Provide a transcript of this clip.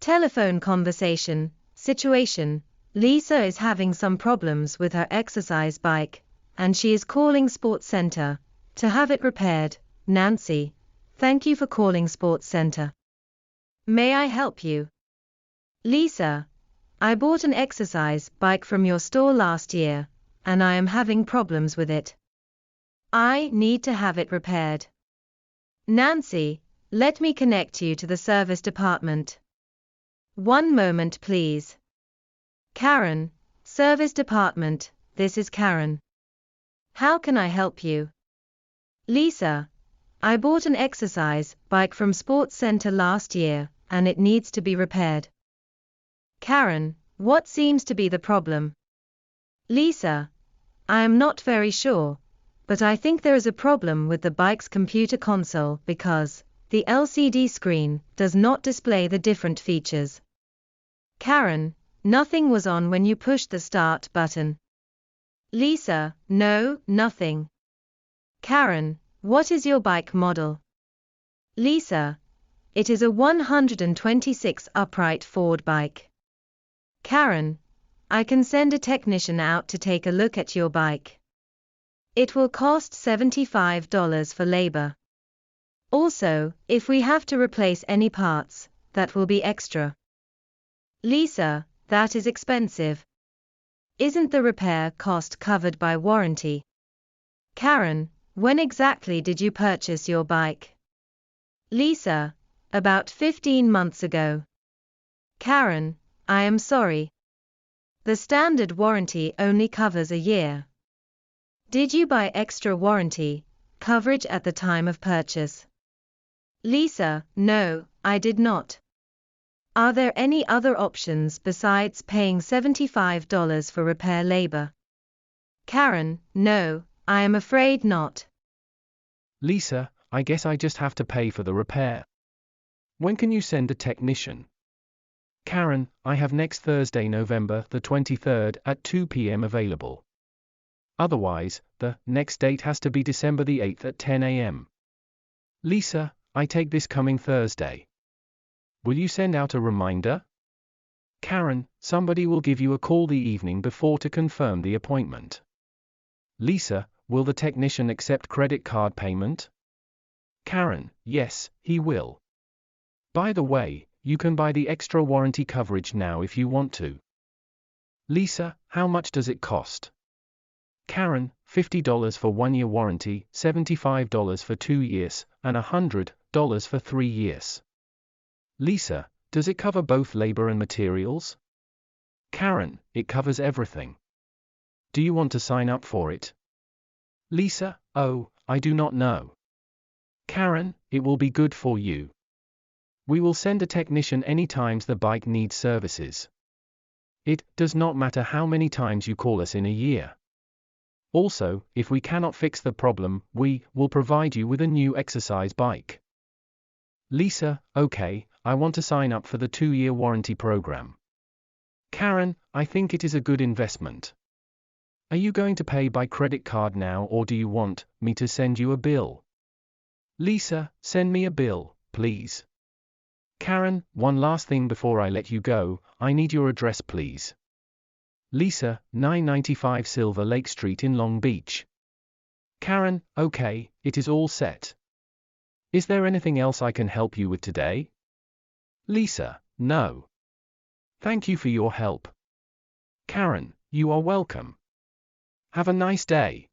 Telephone conversation, situation. Lisa is having some problems with her exercise bike, and she is calling Sports Center to have it repaired. Nancy, thank you for calling Sports Center. May I help you? Lisa, I bought an exercise bike from your store last year, and I am having problems with it. I need to have it repaired. Nancy, let me connect you to the service department. One moment, please. Karen, service department, this is Karen. How can I help you? Lisa, I bought an exercise bike from Sports Center last year, and it needs to be repaired. Karen, what seems to be the problem? Lisa, I am not very sure, but I think there is a problem with the bike's computer console because the LCD screen does not display the different features. Karen, nothing was on when you pushed the start button. Lisa, no, nothing. Karen, what is your bike model? Lisa, it is a 126 upright Ford bike. Karen, I can send a technician out to take a look at your bike. It will cost $75 for labor. Also, if we have to replace any parts, that will be extra. Lisa, that is expensive. Isn't the repair cost covered by warranty? Karen, when exactly did you purchase your bike? Lisa, about 15 months ago. Karen, I am sorry. The standard warranty only covers a year. Did you buy extra warranty coverage at the time of purchase? Lisa, no, I did not. Are there any other options besides paying $75 for repair labor? Karen, no, I am afraid not. Lisa, I guess I just have to pay for the repair. When can you send a technician? Karen, I have next Thursday, November the 23rd at 2 p.m. available. Otherwise, the next date has to be December the 8th at 10 a.m. Lisa, I take this coming Thursday. Will you send out a reminder? Karen, somebody will give you a call the evening before to confirm the appointment. Lisa, will the technician accept credit card payment? Karen, yes, he will. By the way, you can buy the extra warranty coverage now if you want to. Lisa, how much does it cost? Karen, $50 for 1 year warranty, $75 for 2 years, and $100 for 3 years. Lisa, does it cover both labor and materials? Karen, it covers everything. Do you want to sign up for it? Lisa, oh, I do not know. Karen, it will be good for you. We will send a technician any times the bike needs services. It does not matter how many times you call us in a year. Also, if we cannot fix the problem, we will provide you with a new exercise bike. Lisa, okay, I want to sign up for the 2-year warranty program. Karen, I think it is a good investment. Are you going to pay by credit card now or do you want me to send you a bill? Lisa, send me a bill, please. Karen, one last thing before I let you go, I need your address please. Lisa, 995 Silver Lake Street in Long Beach. Karen, okay, it is all set. Is there anything else I can help you with today? Lisa, no. Thank you for your help. Karen, you are welcome. Have a nice day.